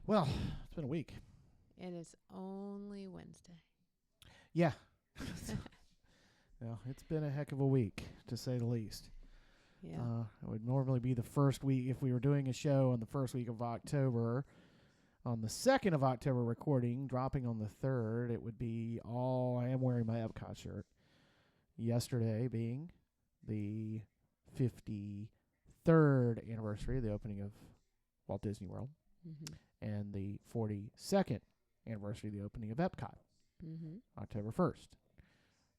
Well, it's been a week. And it's only Wednesday. Yeah. Well, it's been a heck of a week, to say the least. Yeah. It would normally be the first week, if we were doing a show on the first week of October. On the 2nd of October recording, dropping on the 3rd, it would be I am wearing my Epcot shirt. Yesterday being the 53rd anniversary of the opening of Walt Disney World. Mm-hmm. And the 42nd anniversary of the opening of Epcot. Mm-hmm. October 1st,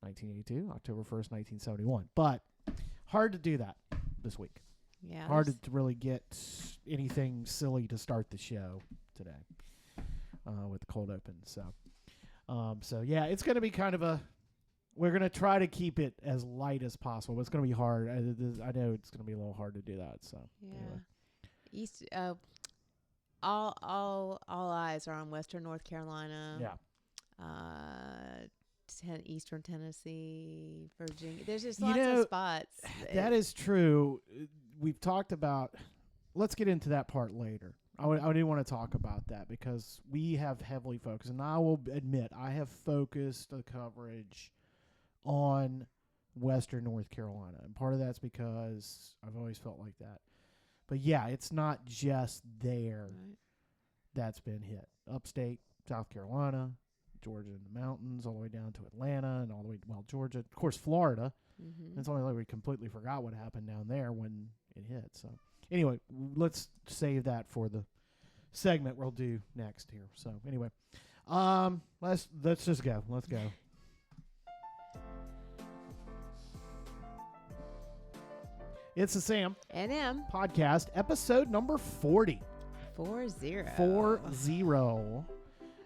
1982, October 1st, 1971. But hard to do that this week. Yeah. Hard to really get anything silly to start the show today with the cold open. So yeah, it's going to be kind of we're going to try to keep it as light as possible. But it's going to be hard. I know it's going to be a little hard to do that. So Yeah. Anyway. All eyes are on Western North Carolina. Yeah. Eastern Tennessee, Virginia. There's just lots of spots. That is true. We've talked about. Let's get into that part later. I didn't want to talk about that because we have heavily focused, and I will admit I have focused the coverage on Western North Carolina, and part of that's because I've always felt like that. But yeah, it's not just there that's been hit. Upstate, South Carolina, Georgia in the mountains, all the way down to Atlanta, and all the way Georgia, of course, Florida. Mm-hmm. It's only like we completely forgot what happened down there when it hit. So anyway, let's save that for the segment we'll do next here. So anyway, let's just go. Let's go. It's the Sam and M podcast, episode number 40. 40.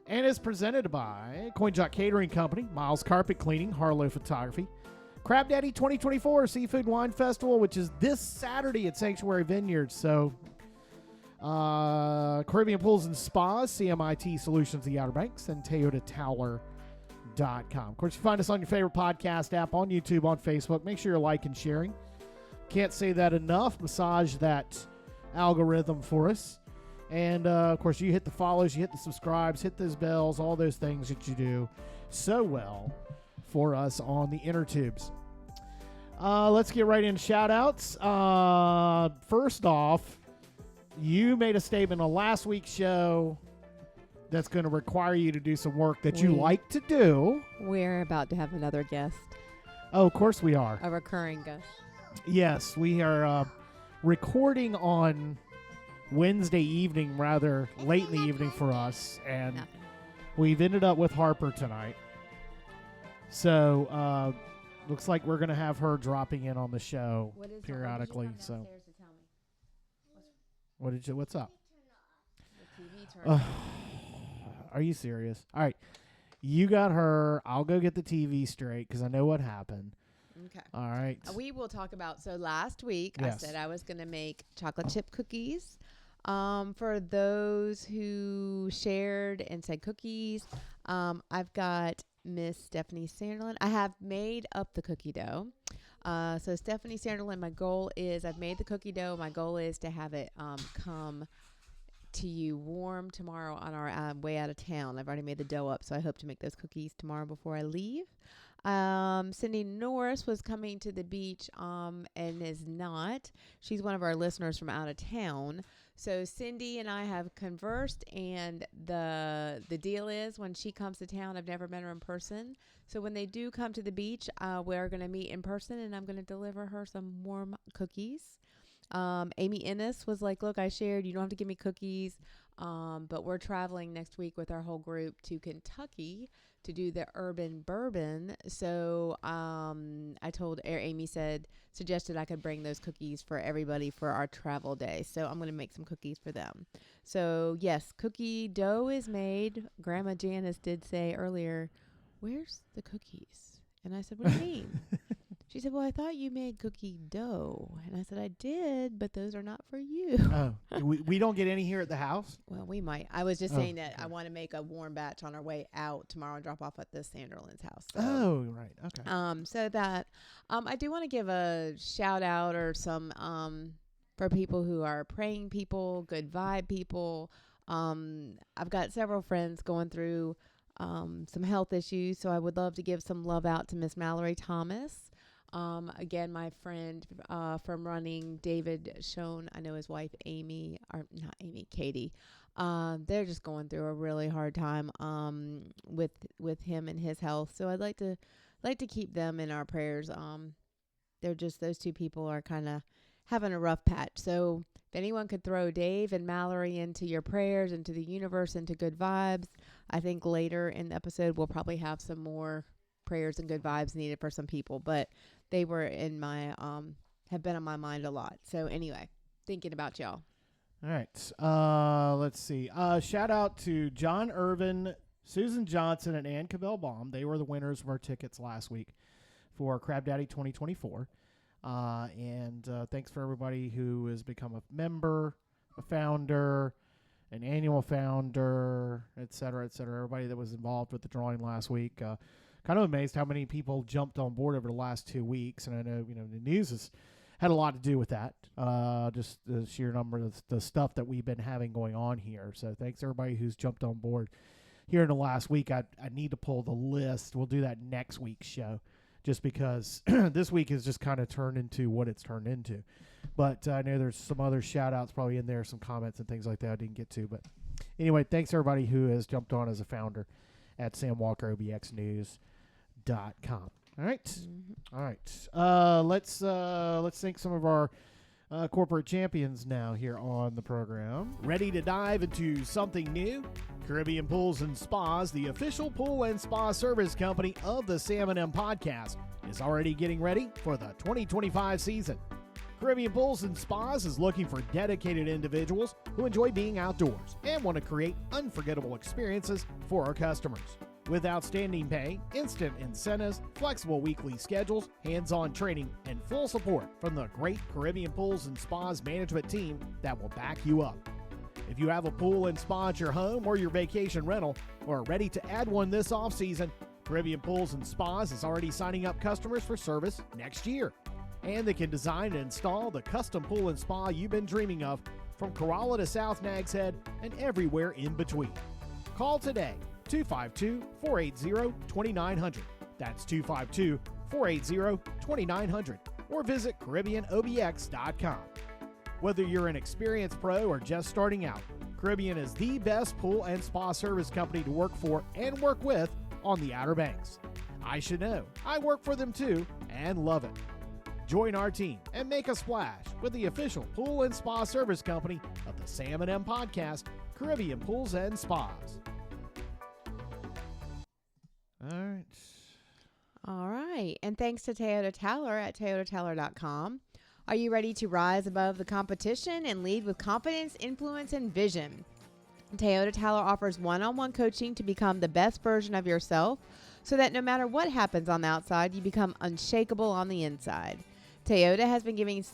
And it's presented by CoinJock Catering Company, Miles Carpet Cleaning, Harlow Photography, Crab Daddy 2024 Seafood Wine Festival, which is this Saturday at Sanctuary Vineyards. So, Caribbean Pools and Spas, CMIT Solutions, the Outer Banks, and ToyotaTower.com. Of course, you find us on your favorite podcast app, on YouTube, on Facebook. Make sure you're liking and sharing. Can't say that enough. Massage that algorithm for us. And, of course, you hit the follows, you hit the subscribes, hit those bells, all those things that you do so well for us on the inner tubes. Let's get right into shout-outs. First off, you made a statement on last week's show that's going to require you to do some work that you like to do. We're about to have another guest. Oh, of course we are. A recurring guest. Yes, we are recording on Wednesday evening, rather late in the evening for us, and we've ended up with Harper tonight. So, looks like we're going to have her dropping in on the show periodically. So, what's up? The TV turned Are you serious? All right. You got her. I'll go get the TV straight because I know what happened. Okay. All right. We will talk about, so last week Yes. I said I was going to make chocolate chip cookies. For those who shared and said cookies, I've got Miss Stephanie Sanderlin. I have made up the cookie dough. So Stephanie Sanderlin, my goal is I've made the cookie dough. My goal is to have it come to you warm tomorrow on our way out of town. I've already made the dough up, so I hope to make those cookies tomorrow before I leave. Cindy Norris was coming to the beach and is not. She's one of our listeners from out of town. So Cindy and I have conversed, and the deal is when she comes to town, I've never met her in person. So when they do come to the beach, we're going to meet in person, and I'm going to deliver her some warm cookies. Amy Ennis was like, look, I shared, you don't have to give me cookies. But we're traveling next week with our whole group to Kentucky to do the urban bourbon. So I told Amy suggested I could bring those cookies for everybody for our travel day. So I'm going to make some cookies for them. So yes, cookie dough is made. Grandma Janice did say earlier, where's the cookies? And I said, what do you mean? She said, well, I thought you made cookie dough. And I said, I did, but those are not for you. Oh, we don't get any here at the house? Well, we might. I was just saying that I want to make a warm batch on our way out tomorrow and drop off at the Sanderlin's house. So. Oh, right. Okay. So that I do want to give a shout out or some for people who are praying people, good vibe people. I've got several friends going through some health issues, so I would love to give some love out to Miss Mallory Thomas. Again, my friend from running, David Schoen, I know his wife Amy, or not Amy, Katie. They're just going through a really hard time with him and his health. So I'd like to keep them in our prayers. They're just, those two people are kind of having a rough patch. So if anyone could throw Dave and Mallory into your prayers, into the universe, into good vibes, I think later in the episode we'll probably have some more prayers and good vibes needed for some people. But they were in my have been on my mind a lot. So anyway, thinking about y'all. All right. Let's see. Shout out to John Irvin, Susan Johnson, and Ann Cabell-Baum. They were the winners of our tickets last week for Crab Daddy 2024. And thanks for everybody who has become a member, a founder, an annual founder, et cetera, et cetera. Everybody that was involved with the drawing last week. Kind of amazed how many people jumped on board over the last 2 weeks. And I know, the news has had a lot to do with that. Just the sheer number of the stuff that we've been having going on here. So thanks everybody who's jumped on board here in the last week. I need to pull the list. We'll do that next week's show, just because this week has just kind of turned into what it's turned into. But I know there's some other shout-outs probably in there, some comments and things like that I didn't get to. But anyway, thanks everybody who has jumped on as a founder at SamWalkerOBXNews.com. All right. Mm-hmm. All right. Let's thank some of our corporate champions now here on the program. Ready to dive into something new? Caribbean Pools and Spas, the official pool and spa service company of the Sam and M podcast, is already getting ready for the 2025 season. Caribbean Pools and Spas is looking for dedicated individuals who enjoy being outdoors and want to create unforgettable experiences for our customers. With outstanding pay, instant incentives, flexible weekly schedules, hands-on training, and full support from the great Caribbean Pools and Spas management team that will back you up. If you have a pool and spa at your home or your vacation rental, or are ready to add one this off-season, Caribbean Pools and Spas is already signing up customers for service next year. And they can design and install the custom pool and spa you've been dreaming of, from Corolla to South Nags Head and everywhere in between. Call today, 252-480-2900. That's 252-480-2900. Or visit CaribbeanOBX.com. Whether you're an experienced pro or just starting out, Caribbean is the best pool and spa service company to work for and work with on the Outer Banks. I should know. I work for them too and love it. Join our team and make a splash with the official pool and spa service company of the Sam and M podcast, Caribbean Pools and Spas. All right. And thanks to Toyota Taller at toyotateller.com. Are you ready to rise above the competition and lead with confidence, influence, and vision? Toyota Taller offers one-on-one coaching to become the best version of yourself so that no matter what happens on the outside, you become unshakable on the inside. Toyota has been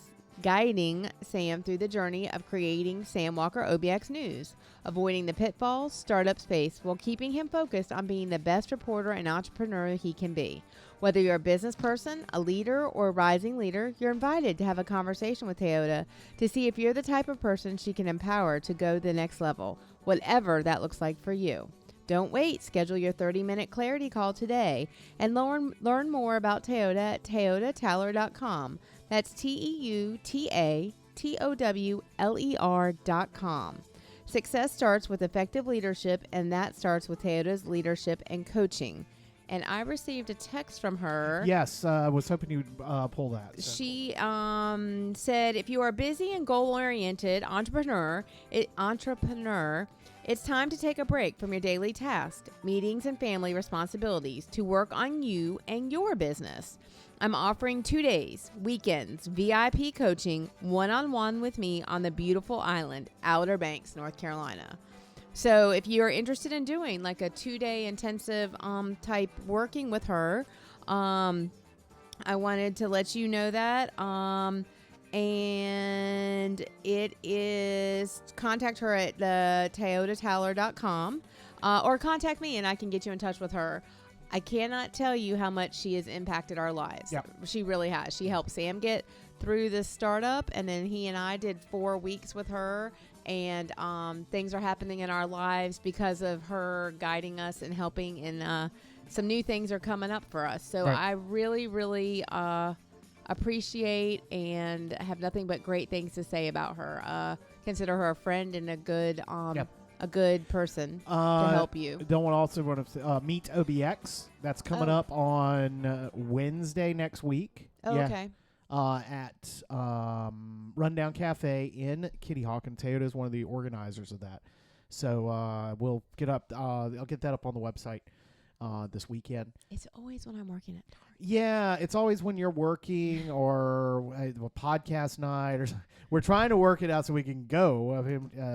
guiding Sam through the journey of creating Sam Walker OBX News, avoiding the pitfalls, startup space, while keeping him focused on being the best reporter and entrepreneur he can be. Whether you're a business person, a leader, or a rising leader, you're invited to have a conversation with Toyota to see if you're the type of person she can empower to go the next level, whatever that looks like for you. Don't wait. Schedule your 30-minute clarity call today and learn more about Toyota at toyotateller.com. That's TEUTATOWLER.com. Success starts with effective leadership, and that starts with Toyota's leadership and coaching. And I received a text from her. Yes, I was hoping you'd pull that. So. She said, if you are busy and goal-oriented entrepreneur, it's time to take a break from your daily tasks, meetings, and family responsibilities to work on you and your business. I'm offering 2 days, weekends, VIP coaching, one-on-one with me on the beautiful island, Outer Banks, North Carolina. So if you're interested in doing like a 2-day intensive type working with her, I wanted to let you know that. And it is, contact her at the toyotateller.com or contact me and I can get you in touch with her. I cannot tell you how much she has impacted our lives. Yep. She really has. She helped Sam get through this startup, and then he and I did 4 weeks with her, and things are happening in our lives because of her guiding us and helping, and some new things are coming up for us. So Right. I really, really appreciate and have nothing but great things to say about her. Consider her a friend and a good person to help you. Don't also want to meet OBX. That's coming up on Wednesday next week. Oh, okay. At Rundown Cafe in Kitty Hawk, and Toyota is one of the organizers of that. So we'll get up. I'll get that up on the website this weekend. It's always when I'm working at Target. Yeah, it's always when you're working or a podcast night or something. We're trying to work it out so we can go.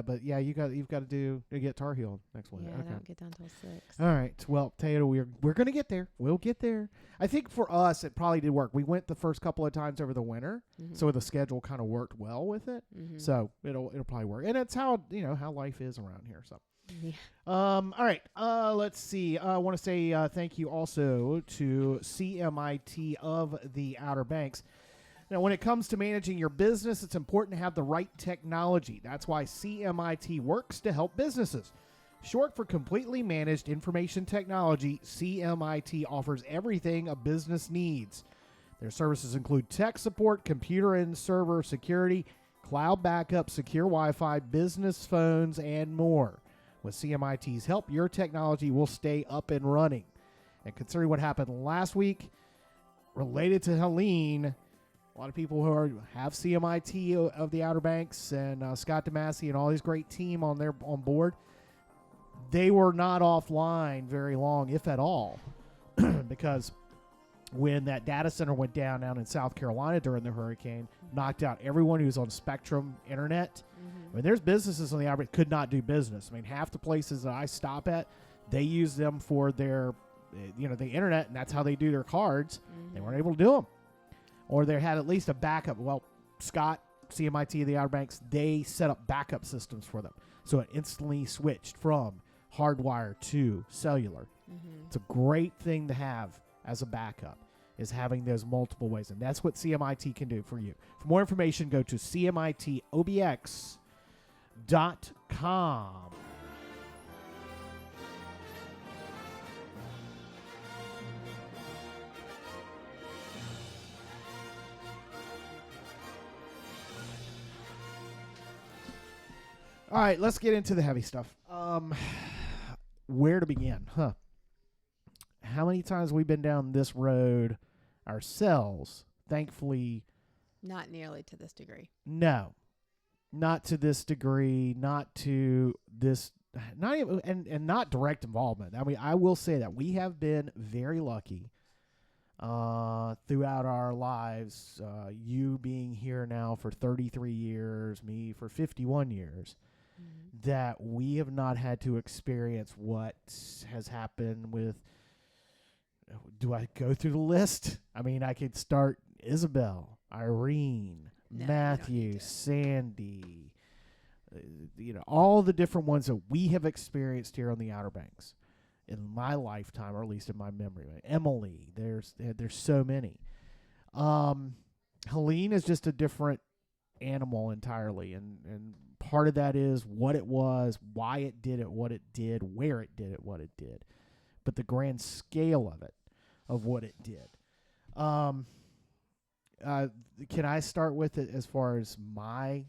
But yeah, you've got to get Tar Heel next week. Yeah, Okay. I don't get done till 6. All right. Well, Taylor, we're going to get there. We'll get there. I think for us, it probably did work. We went the first couple of times over the winter, so the schedule kind of worked well with it. So it'll probably work, and it's how life is around here. So. Yeah. All right. Let's see. I want to say thank you also to CMIT of the Outer Banks. Now, when it comes to managing your business, it's important to have the right technology. That's why CMIT works to help businesses. Short for Completely Managed Information Technology, CMIT offers everything a business needs. Their services include tech support, computer and server security, cloud backup, secure Wi-Fi, business phones, and more. With CMIT's help, your technology will stay up and running. And considering what happened last week related to Helene, a lot of people who have CMIT of the Outer Banks and Scott DeMasi and all these great team on board, they were not offline very long, if at all, because when that data center went down in South Carolina during the hurricane, knocked out everyone who's on Spectrum Internet. I mean, there's businesses on the Outer Banks could not do business. I mean, half the places that I stop at, they use them for their, the internet, and that's how they do their cards. They weren't able to do them. Or they had at least a backup. Well, Scott, CMIT, the Outer Banks, they set up backup systems for them. So it instantly switched from hardwire to cellular. It's a great thing to have as a backup, is having those multiple ways. And that's what CMIT can do for you. For more information, go to CMITOBX.com. All right, let's get into the heavy stuff. Where to begin, huh? How many times have we been down this road ourselves? Thankfully, not nearly to this degree. No, not to this degree, not to this, not even, and not direct involvement. I mean, I will say that we have been very lucky throughout our lives, you being here now for 33 years, me for 51 years, that we have not had to experience what has happened with, do I go through the list? I mean, I could start Isabel, Irene, Matthew, Sandy, all the different ones that we have experienced here on the Outer Banks in my lifetime, or at least in my memory. Emily, there's so many. Helene is just a different animal entirely, and part of that is what it was, why it did it, what it did, where it did it, what it did, but the grand scale of it, of what it did. Can I start with it as far as my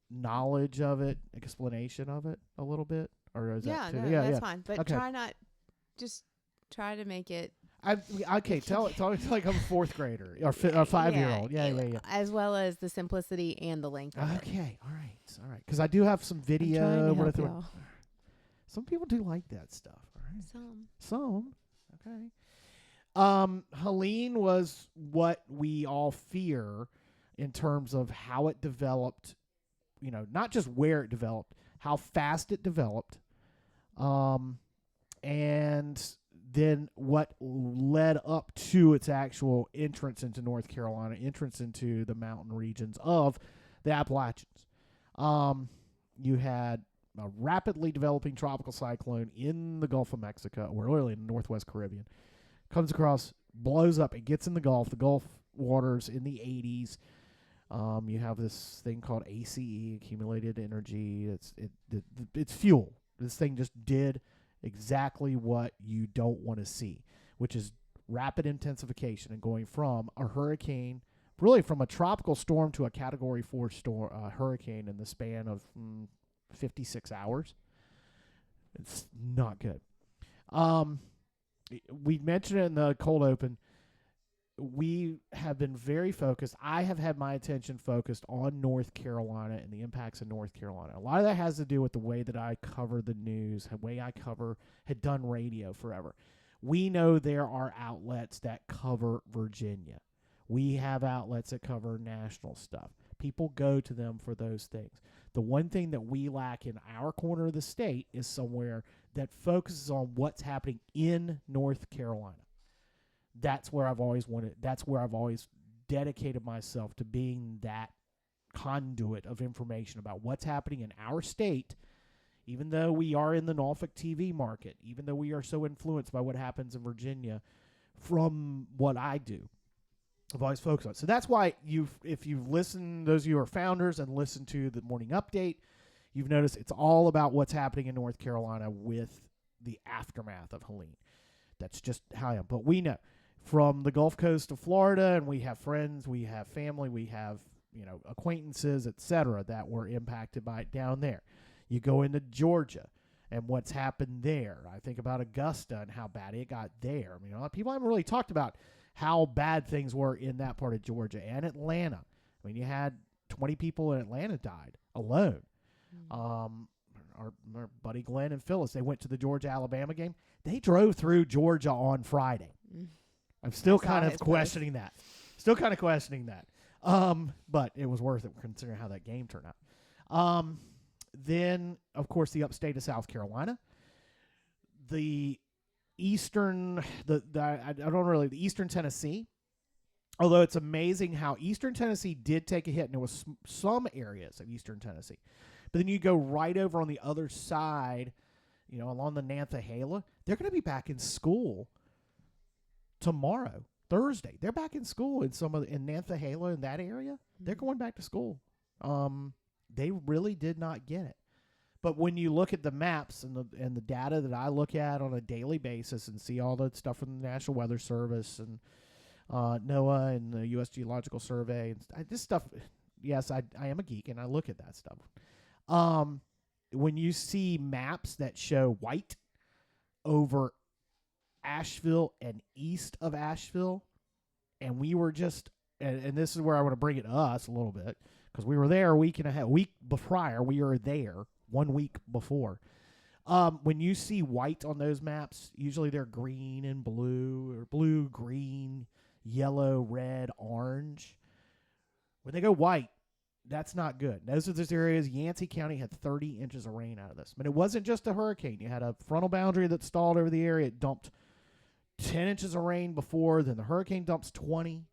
knowledge of it, explanation of it a little bit, or is that too? That's fine, but okay. try to make it. Tell it like I'm a fourth grader or 5-year-old. Yeah. As well as the simplicity and the length of it. Okay, all right. Because I do have some video. I'm trying to help y'all. Some people do like that stuff. All right. Some. Okay. Helene was what we all fear in terms of how it developed. Not just where it developed, how fast it developed, and then what led up to its actual entrance into North Carolina, entrance into the mountain regions of the Appalachians. You had a rapidly developing tropical cyclone in the Gulf of Mexico, or really in the Northwest Caribbean. Comes across, blows up, it gets in the Gulf waters in the 80s. You have this thing called ACE, accumulated energy. It's fuel. This thing just did exactly what you don't want to see, which is rapid intensification and going from a hurricane, really from a tropical storm to a Category 4 storm, hurricane in the span of 56 hours. It's not good. We mentioned it in the cold open. We have been very focused. I have had my attention focused on North Carolina and the impacts of North Carolina. A lot of that has to do with the way that I cover the news, the way I had done radio forever. We know there are outlets that cover Virginia. We have outlets that cover national stuff. People go to them for those things. The one thing that we lack in our corner of the state is somewhere that focuses on what's happening in North Carolina. That's where I've always wanted. That's where I've always dedicated myself to being that conduit of information about what's happening in our state, even though we are in the Norfolk TV market, even though we are so influenced by what happens in Virginia from what I do. I've always focused on it. So that's why if you've listened, those of you who are founders and listened to the morning update, you've noticed it's all about what's happening in North Carolina with the aftermath of Helene. That's just how I am. But we know from the Gulf Coast of Florida, and we have friends, we have family, we have acquaintances, etc., that were impacted by it down there. You go into Georgia and what's happened there. I think about Augusta and how bad it got there. I mean, a lot of people haven't really talked about how bad things were in that part of Georgia and Atlanta. I mean, you had 20 people in Atlanta died alone. Our buddy Glenn and Phyllis, they went to the Georgia-Alabama game. They drove through Georgia on Friday. I'm still kind of questioning that. But it was worth it considering how that game turned out. Then, of course, the upstate of South Carolina. The eastern Tennessee. Although it's amazing how eastern Tennessee did take a hit, and there was some areas of eastern Tennessee. But then you go right over on the other side, along the Nantahala. They're going to be back in school tomorrow, Thursday. They're back in school in in Nantahala, in that area. Mm-hmm. They're going back to school. They really did not get it. But when you look at the maps and the data that I look at on a daily basis and see all the stuff from the National Weather Service and NOAA and the U.S. Geological Survey, and this stuff, yes, I am a geek and I look at that stuff. When you see maps that show white over Asheville and east of Asheville, and we were just, and this is where I want to bring it to us a little bit, because we were there a week prior, we were there 1 week before. When you see white on those maps, usually they're green and blue, or blue, green, yellow, red, orange. When they go white, that's not good. Those are those areas. Yancey County had 30 inches of rain out of this. But it wasn't just a hurricane. You had a frontal boundary that stalled over the area. It dumped 10 inches of rain before. Then the hurricane dumps 20.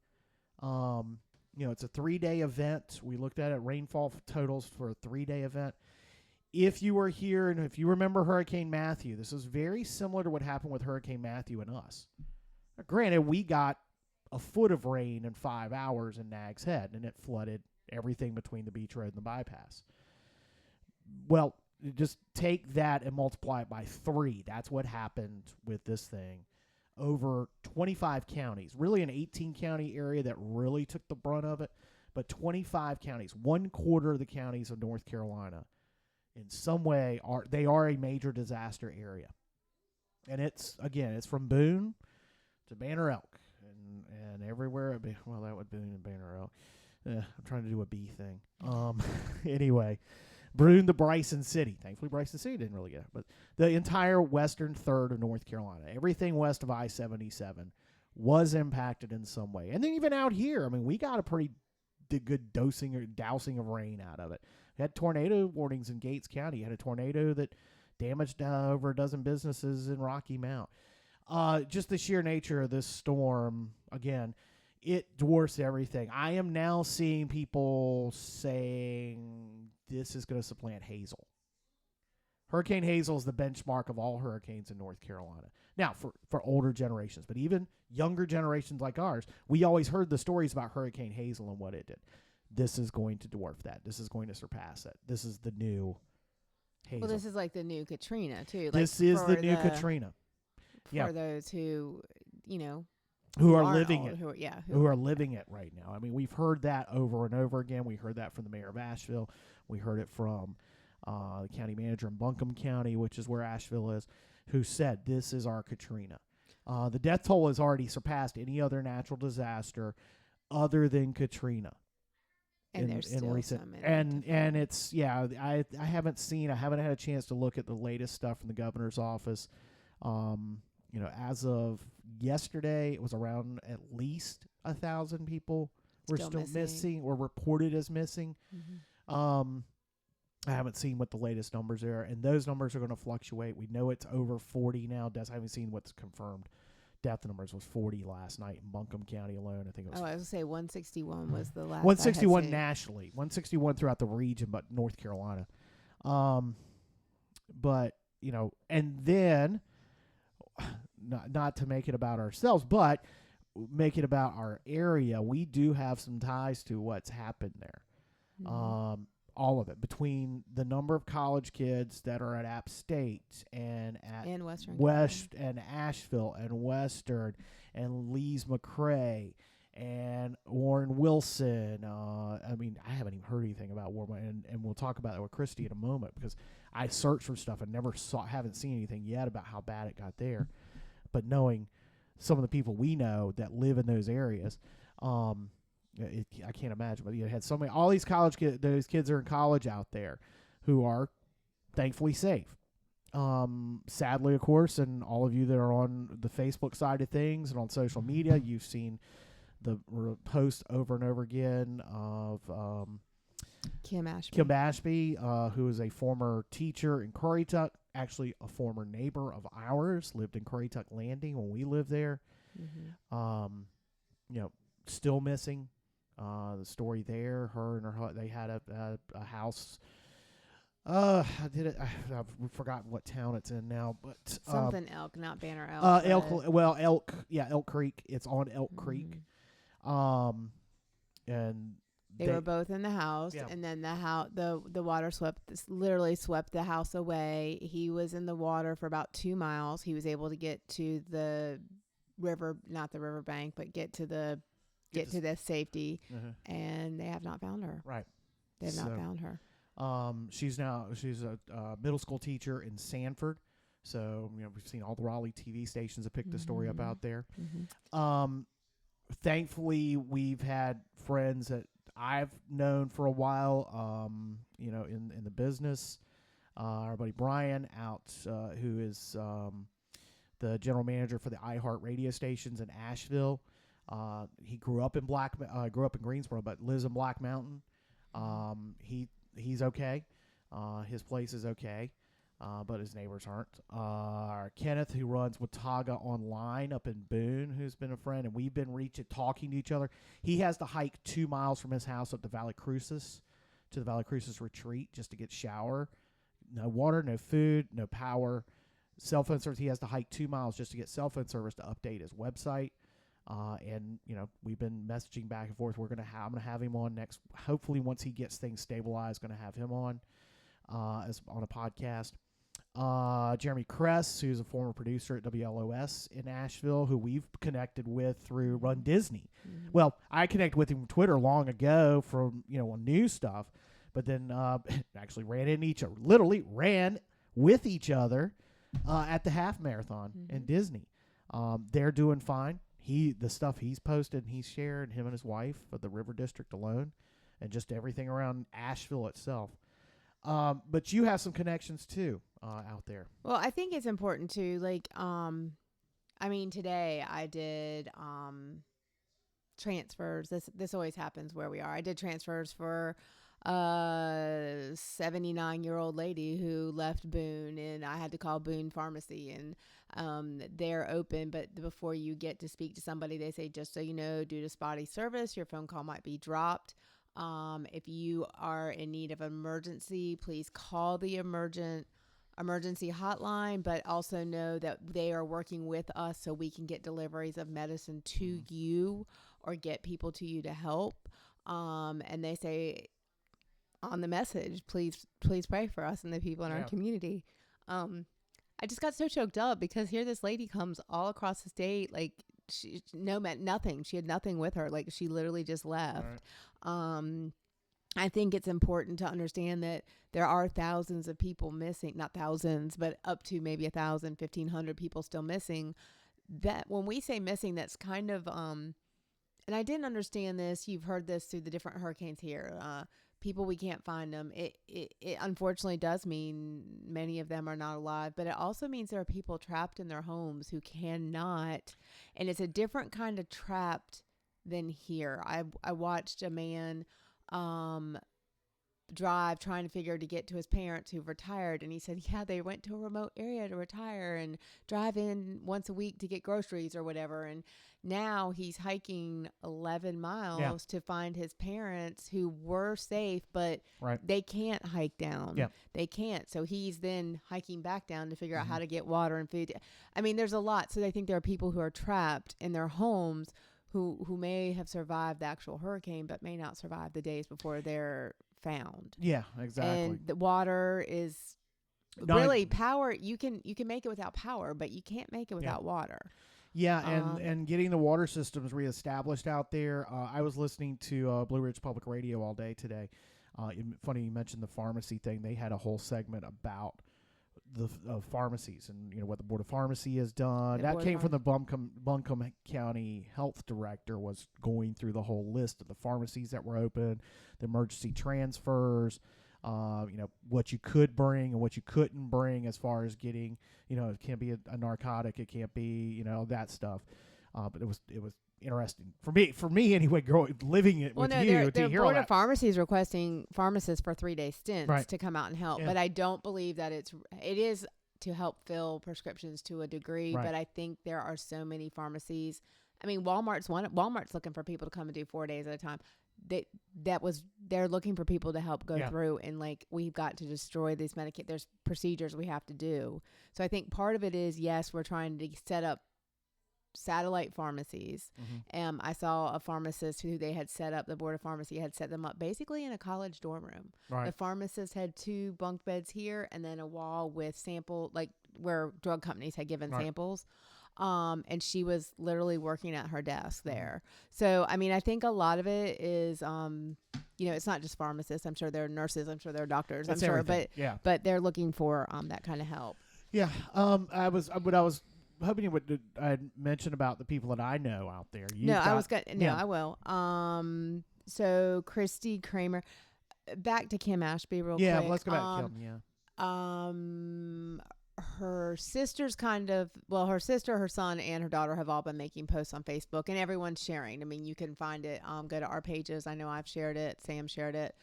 It's a 3-day event. We looked at it, rainfall totals for a 3-day event. If you were here and if you remember Hurricane Matthew, this is very similar to what happened with Hurricane Matthew and us. Now, granted, we got a foot of rain in 5 hours in Nags Head, and it flooded everything between the beach road and the bypass. Well, just take that and multiply it by 3. That's what happened with this thing. Over 25 counties, really an 18-county area that really took the brunt of it, but 25 counties, 1/4 of the counties of North Carolina, in some way, are a major disaster area. And it's from Boone to Banner Elk and everywhere. That would Boone and Banner Elk. I'm trying to do a B thing. Anyway, Boone to Bryson City. Thankfully, Bryson City didn't really get it. But the entire western third of North Carolina, everything west of I-77 was impacted in some way. And then even out here, I mean, we got a pretty good dousing of rain out of it. We had tornado warnings in Gates County. You had a tornado that damaged over a dozen businesses in Rocky Mount. Just the sheer nature of this storm, again, it dwarfs everything. I am now seeing people saying this is going to supplant Hazel. Hurricane Hazel is the benchmark of all hurricanes in North Carolina. Now, for older generations, but even younger generations like ours, we always heard the stories about Hurricane Hazel and what it did. this is going to dwarf that. This is going to surpass it. This is the new Hazel. Well, this is like the new Katrina too. Like This is the new Katrina. For those who, who are living it. Who are living it right now. I mean, we've heard that over and over again. We heard that from the mayor of Asheville. We heard it from the county manager in Buncombe County, which is where Asheville is, who said this is our Katrina. The death toll has already surpassed any other natural disaster other than Katrina. And there's still recent, some and it's I haven't had a chance to look at the latest stuff from the governor's office. As of yesterday, it was around at least 1,000 people were still missing or reported as missing. Mm-hmm. I haven't seen what the latest numbers are, and those numbers are going to fluctuate. We know it's over 40 now. I haven't seen what's confirmed. Death numbers was 40 last night in Buncombe County alone. I think it was. I was going to say 161 was the last. 161 nationally, 161 throughout the region, but North Carolina. But and then, not to make it about ourselves, but make it about our area. We do have some ties to what's happened there. Mm-hmm. All of it, between the number of college kids that are at App State and at and Asheville and Western and Lee's McRae and Warren Wilson. I mean, I haven't even heard anything about Warren, and we'll talk about it with Christy in a moment, because I searched for stuff and haven't seen anything yet about how bad it got there. But knowing some of the people we know that live in those areas, I can't imagine. But you had all these college kids. Those kids are in college out there, who are thankfully safe. Sadly, of course, and all of you that are on the Facebook side of things and on social media, you've seen the post over and over again of Kim Ashby. Kim Ashby, who is a former teacher in Currituck, actually a former neighbor of ours, lived in Currituck Landing when we lived there. Mm-hmm. Still missing. The story there, her and her, they had a house. I've forgotten what town it's in now, but something Elk, not Banner Elk. Elk. Yeah, Elk Creek. It's on Elk Creek. And they were both in the house, and then the water literally swept the house away. He was in the water for about 2 miles. He was able to get to the river, not the riverbank, but get to the safety, and they have not found her. Right. They have not found her. She's a middle school teacher in Sanford. So, we've seen all the Raleigh TV stations that picked the story up out there. Mm-hmm. Thankfully, we've had friends that I've known for a while, in the business. Our buddy Brian who is the general manager for the iHeart radio stations in Asheville. He grew up in Greensboro, but lives in Black Mountain. He's okay. His place is okay, but his neighbors aren't. Kenneth, who runs Watauga Online up in Boone, who's been a friend, and we've been talking to each other. He has to hike 2 miles from his house up to the Valley Crucis retreat just to get shower. No water, no food, no power. Cell phone service. He has to hike 2 miles just to get cell phone service to update his website. And we've been messaging back and forth. I'm going to have him on next. Hopefully, once he gets things stabilized, going to have him on a podcast. Jeremy Kress, who's a former producer at WLOS in Asheville, who we've connected with through Run Disney. Mm-hmm. Well, I connected with him on Twitter long ago from on news stuff, but then actually literally ran with each other at the half marathon in Disney. They're doing fine. The stuff he's posted and he's shared, him and his wife, for the River District alone, and just everything around Asheville itself. But you have some connections too out there. Well, I think it's important to today I did transfers. This always happens where we are. I did transfers for a 79-year-old lady who left Boone, and I had to call Boone Pharmacy, and they're open, but before you get to speak to somebody, they say, just so you know, due to spotty service, your phone call might be dropped. If you are in need of emergency, please call the emergency hotline, but also know that they are working with us so we can get deliveries of medicine to you or get people to you to help. And they say on the message, please pray for us and the people in our community. I just got so choked up because here this lady comes all across the state, like nothing. She had nothing with her. Like she literally just left. Right. I think it's important to understand that there are thousands of people missing, not thousands, but up to maybe 1,000, 1,500 people still missing. That when we say missing, that's kind of, and I didn't understand this. You've heard this through the different hurricanes here. People, we can't find them. It unfortunately does mean many of them are not alive, but it also means there are people trapped in their homes who cannot, and it's a different kind of trapped than here. I watched a man drive trying to figure to get to his parents who've retired, and he said they went to a remote area to retire and drive in once a week to get groceries or whatever, and now he's hiking 11 miles to find his parents who were safe, but they can't hike down. They can't, so he's then hiking back down to figure out how to get water and food. I mean, there's a lot. So I think there are people who are trapped in their homes who may have survived the actual hurricane, but may not survive the days before they're found. Yeah, exactly. And the water is really power. You can make it without power, but you can't make it without water. Yeah, and getting the water systems reestablished out there. I was listening to Blue Ridge Public Radio all day today. Funny you mentioned the pharmacy thing. They had a whole segment about the pharmacies and what the Board of Pharmacy has done. That came from the Buncombe County Health Director, was going through the whole list of the pharmacies that were open, the emergency transfers, what you could bring and what you couldn't bring as far as getting, it can't be a narcotic, it can't be, that stuff. But it was interesting for me anyway, living it with you to hear all that. Board of Pharmacy is requesting pharmacists for 3-day stints to come out and help, but I don't believe that it is to help fill prescriptions to a degree, but I think there are so many pharmacies. I mean, Walmart's looking for people to come and do 4 days at a time. They're looking for people to help go through, and like, we've got to destroy these there's procedures we have to do. So I think part of it is, yes, we're trying to set up satellite pharmacies. I saw a pharmacist who they had set up, the Board of Pharmacy had set them up basically in a college dorm room. The pharmacist had 2 bunk beds here and then a wall with sample, like where drug companies had given samples. And she was literally working at her desk there. So, I mean, I think a lot of it is, it's not just pharmacists. I'm sure there are nurses. I'm sure there are doctors. That's I'm sure, everything. but they're looking for that kind of help. Yeah. I was hoping you would mention about the people that I know out there. I will. So Christy Kramer, back to Kim Ashby real quick. Yeah, let's go back to Kim. Yeah. Her sister's her sister, her son, and her daughter have all been making posts on Facebook, and everyone's sharing. I mean, you can find it. Go to our pages. I know I've shared it. Sam shared it.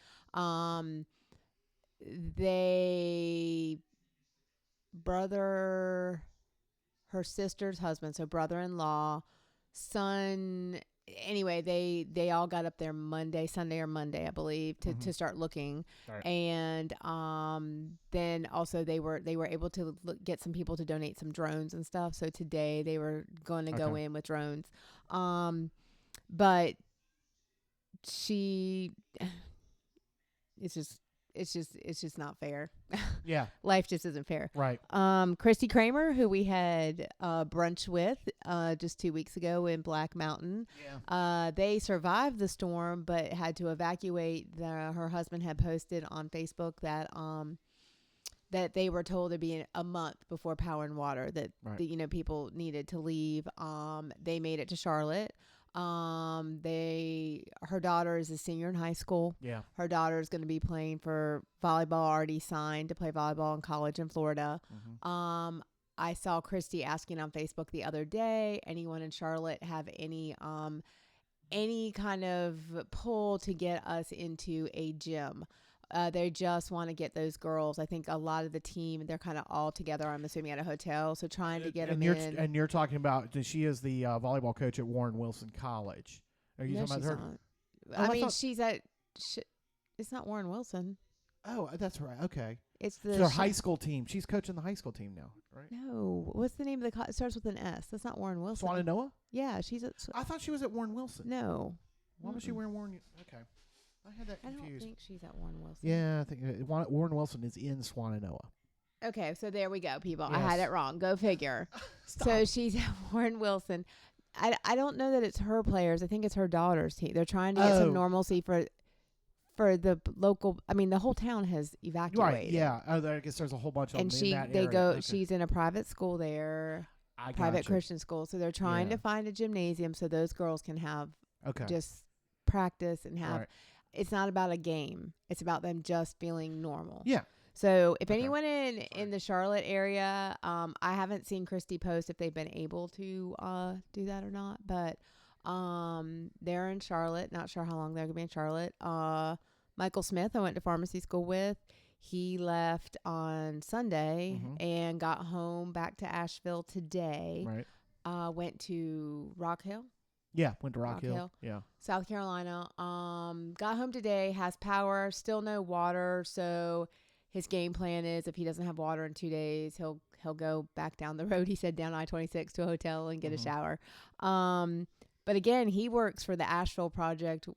Her sister's husband, so brother-in-law, son. Anyway, they all got up there Sunday or Monday, I believe, to start looking. Right. And then also they were able to get some people to donate some drones and stuff. So today they were going to go in with drones. But it's just not fair. Yeah. Life just isn't fair. Right. Christy Kramer, who we had brunch with just 2 weeks ago in Black Mountain. Yeah. They survived the storm but had to evacuate. Her husband had posted on Facebook that they were told to be a month before power and water, that people needed to leave. They made it to Charlotte. Her daughter is a senior in high school. Yeah. Her daughter is going to be playing for volleyball, already signed to play volleyball in college in Florida. I saw Christy asking on Facebook the other day, anyone in Charlotte have any kind of pull to get us into a gym? They just want to get those girls. I think a lot of the team, they're kind of all together, I'm assuming, at a hotel. So trying to get them in. And you're talking about, she is the volleyball coach at Warren Wilson College. Are you talking about her? She's at, it's not Warren Wilson. Oh, that's right. Okay. It's their high school team. She's coaching the high school team now, right? No. What's the name of the it starts with an S. That's not Warren Wilson. Swananoa? Yeah, she's at. I thought she was at Warren Wilson. No. Why was she wearing Warren? Okay. I had that I confused. don't think she's at Warren Wilson. Yeah, I think Warren Wilson is in Swananoa. Okay, so there we go, people. Yes. I had it wrong. Go figure. Stop. So she's at Warren Wilson. I don't know that it's her players. I think it's her daughter's team. They're trying to get some normalcy for the local. I mean, the whole town has evacuated. Right. Yeah. I guess there's a whole bunch of them in that they area. go. Okay. She's in a private school there, private Christian school. So they're trying to find a gymnasium so those girls can have just practice and have. Right. It's not about a game. It's about them just feeling normal. Yeah. So if anyone in the Charlotte area, I haven't seen Christy post if they've been able to do that or not, but they're in Charlotte. Not sure how long they're going to be in Charlotte. Michael Smith, I went to pharmacy school with. He left on Sunday and got home back to Asheville today. Right. Went to Rock Hill. Yeah, went to Rock Hill. Yeah. South Carolina. Got home today, has power, still no water. So his game plan is if he doesn't have water in 2 days, he'll go back down the road. He said down I-26 to a hotel and get a shower. But again, he works for the Asheville Project.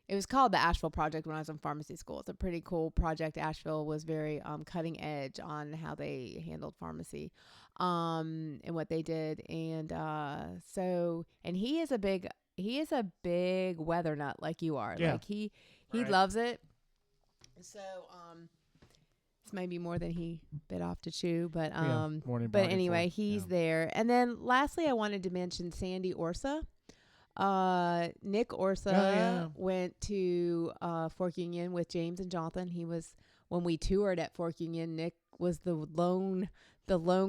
It was called the Asheville Project when I was in pharmacy school. It's a pretty cool project. Asheville was very cutting edge on how they handled pharmacy and what they did. And he is a big weather nut like you are. Yeah. Like he loves it. So it's maybe more than he bit off to chew, but anyway, he's there. And then lastly, I wanted to mention Sandy Orsa. Nick Orsa went to Fork Union with James and Jonathan. He was, when we toured at Fork Union, Nick was the lone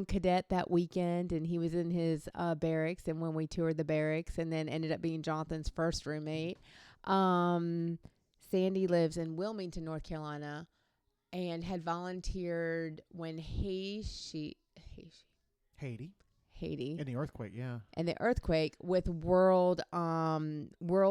cadet that weekend, and he was in his barracks, and when we toured the barracks, and then ended up being Jonathan's first roommate. Sandy lives in Wilmington, North Carolina, and had volunteered when Haiti. In the earthquake, yeah. And the earthquake with World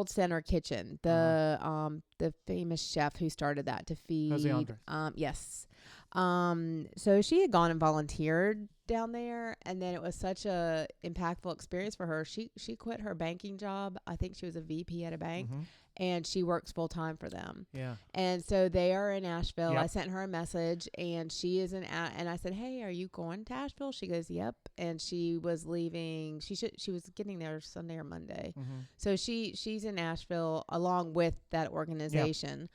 Center Kitchen, the famous chef who started that to feed. Jose Andres. Yes. So she had gone and volunteered down there, and then it was such a impactful experience for her. She quit her banking job. I think she was a VP at a bank. And she works full time for them. Yeah. And so they are in Asheville. Yep. I sent her a message, and she is and I said, "Hey, are you going to Asheville?" She goes, "Yep." And she was leaving. She was getting there Sunday or Monday. So she's in Asheville along with that organization.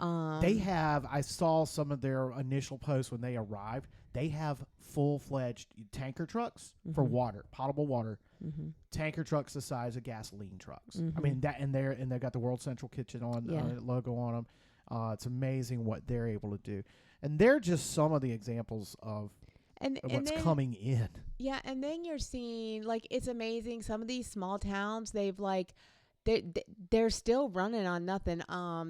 Yep. They have. I saw some of their initial posts when they arrived. They have full-fledged tanker trucks for water, potable water. Tanker trucks the size of gasoline trucks. I mean that, and they've got the World Central Kitchen logo on them. It's amazing what they're able to do, and they're just some of the examples of what's coming in. Yeah, and then you're seeing it's amazing. Some of these small towns, they're still running on nothing. A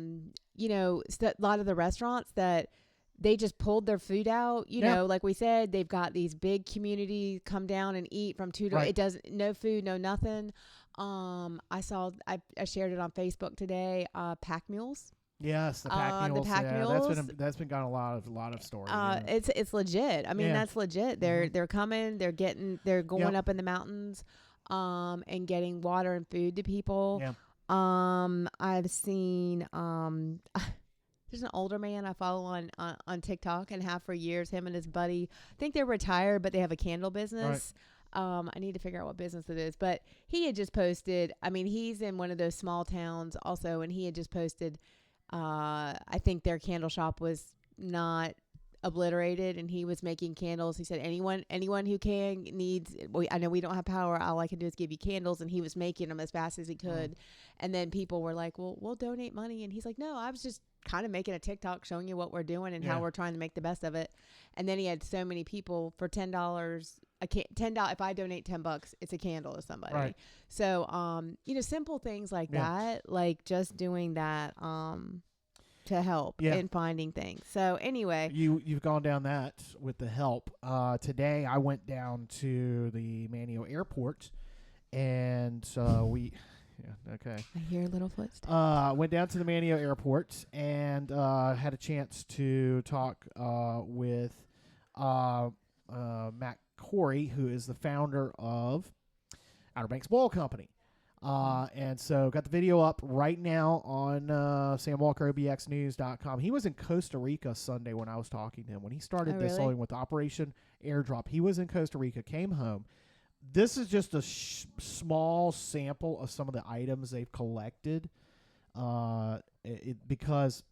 lot of the restaurants that they just pulled their food out, like we said, they've got these big communities come down and eat from 2 to, it doesn't, no food, no nothing. I shared it on Facebook today, pack mules. Yes, the pack mules. That's been got a lot of stories. It's legit. I mean, that's legit. They're coming, they're going up in the mountains, and getting water and food to people. Yeah. I've seen, there's an older man I follow on TikTok and have for years. Him and his buddy, I think they're retired, but they have a candle business. Right. I need to figure out what business it is. But he had just posted, I mean, he's in one of those small towns also, and he had just posted, I think their candle shop was not obliterated, and he was making candles. He said, anyone who needs, I know we don't have power, all I can do is give you candles. And he was making them as fast as he could. And then people were like, well, we'll donate money. And he's like, no, I was just kind of making a TikTok showing you what we're doing and how we're trying to make the best of it. And then he had so many people for $10, $10. If I donate $10, it's a candle to somebody. Right. So, simple things like that, like just doing that, to help in finding things. So anyway, you've gone down that with the help. Today I went down to the Manio Airport, and we. Yeah, okay. I hear little footsteps. Went down to the Manio Airport and had a chance to talk with Matt Corey, who is the founder of Outer Banks Boil Company. And so got the video up right now on SamWalkerOBXNews.com. He was in Costa Rica Sunday when I was talking to him. When he started this really? with Operation Airdrop, he was in Costa Rica, came home. This is just a small sample of some of the items they've collected because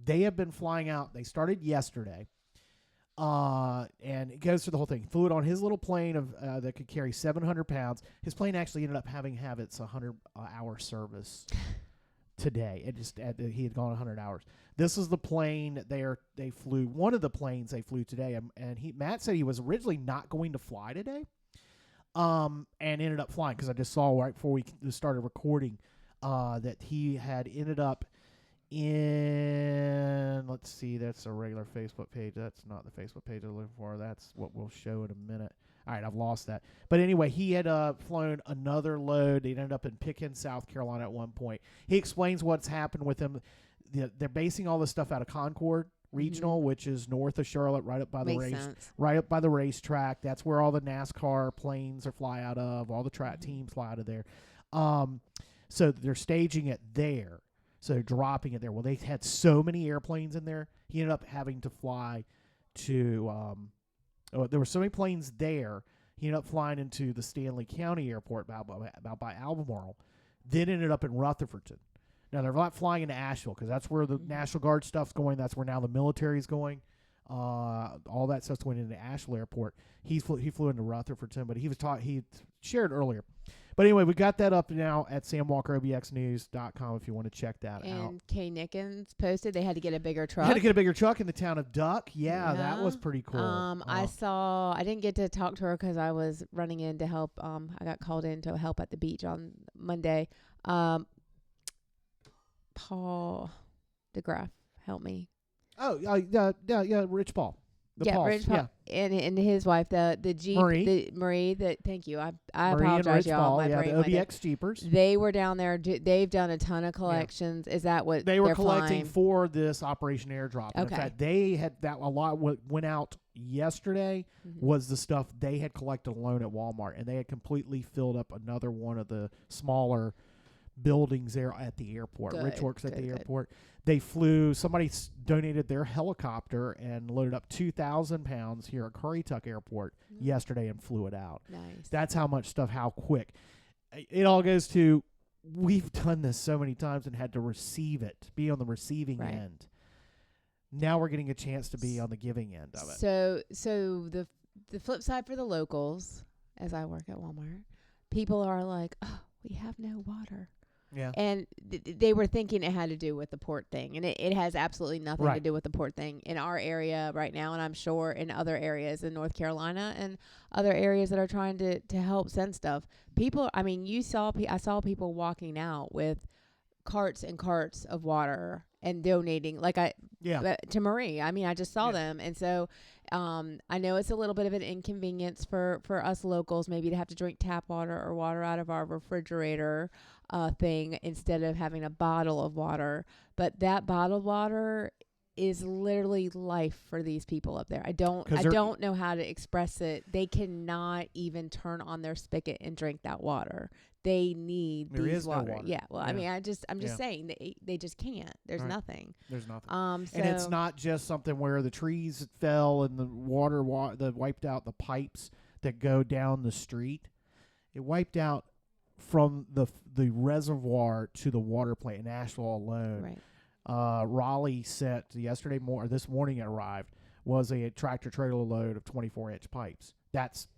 they have been flying out. They started yesterday. And it goes through the whole thing. Flew it on his little plane that could carry 700 pounds. His plane actually ended up having its 100-hour service today. He had gone 100 hours. This is the plane they flew. One of the planes they flew today, and Matt said he was originally not going to fly today, and ended up flying because I just saw right before we started recording that he had ended up in, let's see, that's a regular Facebook page. That's not the Facebook page I'm looking for. That's what we'll show in a minute. All right, I've lost that. But anyway, he had flown another load. He ended up in Pickens, South Carolina at one point. He explains what's happened with him. They're basing all this stuff out of Concord Regional, which is north of Charlotte, right up by the racetrack. That's where all the NASCAR planes fly out of. All the track teams fly out of there. So they're staging it there. So dropping it there. Well, they had so many airplanes in there. He ended up having to fly to there were so many planes there. He ended up flying into the Stanley County Airport about by Albemarle. Then ended up in Rutherfordton. Now, they're not flying into Asheville because that's where the National Guard stuff's going. That's where now the military is going. All that stuff's going into Asheville Airport. He flew into Rutherfordton, but he shared earlier. But anyway, we got that up now at SamWalkerOBXNews.com if you want to check that out. And Kay Nickens posted they had to get a bigger truck. Had to get a bigger truck in the town of Duck. Yeah, that was pretty cool. I didn't get to talk to her because I was running in to help. I got called in to help at the beach on Monday. Paul DeGraff helped me. Oh, yeah, Rich Paul. Rich Paul. Yeah. And his wife, the Jeep, Marie. Thank you. I apologize, y'all. My brain the OBX Jeepers. They were down there. They've done a ton of collections. Yeah. Is that what they were collecting flying? For this Operation Airdrop? And in fact, they had that a lot. What went out yesterday was the stuff they had collected alone at Walmart, and they had completely filled up another one of the smaller buildings there at the airport. Rich works at the airport. They flew, somebody donated their helicopter and loaded up 2,000 pounds here at Currituck Airport yesterday and flew it out. Nice. That's how much stuff, how quick. It all goes to, we've done this so many times and had to receive it, be on the receiving end. Now we're getting a chance to be on the giving end of it. So the flip side for the locals, as I work at Walmart, people are like, oh, we have no water. Yeah. And they were thinking it had to do with the port thing. And it has absolutely nothing to do with the port thing in our area right now. And I'm sure in other areas in North Carolina and other areas that are trying to help send stuff. People, I mean, I saw people walking out with carts and carts of water and donating to Marie. I mean, I just saw them. And so I know it's a little bit of an inconvenience for us locals maybe to have to drink tap water or water out of our refrigerator thing instead of having a bottle of water. But that bottled water is literally life for these people up there. I don't know how to express it. They cannot even turn on their spigot and drink that water. They need these water. No water. Yeah. Well, I mean, I'm just saying they just can't. There's nothing. There's nothing. And it's not just something where the trees fell and the water that wiped out the pipes that go down the street. It wiped out from the reservoir to the water plant in Asheville alone. Right. Raleigh sent this morning it arrived, was a tractor trailer load of 24-inch pipes. That's,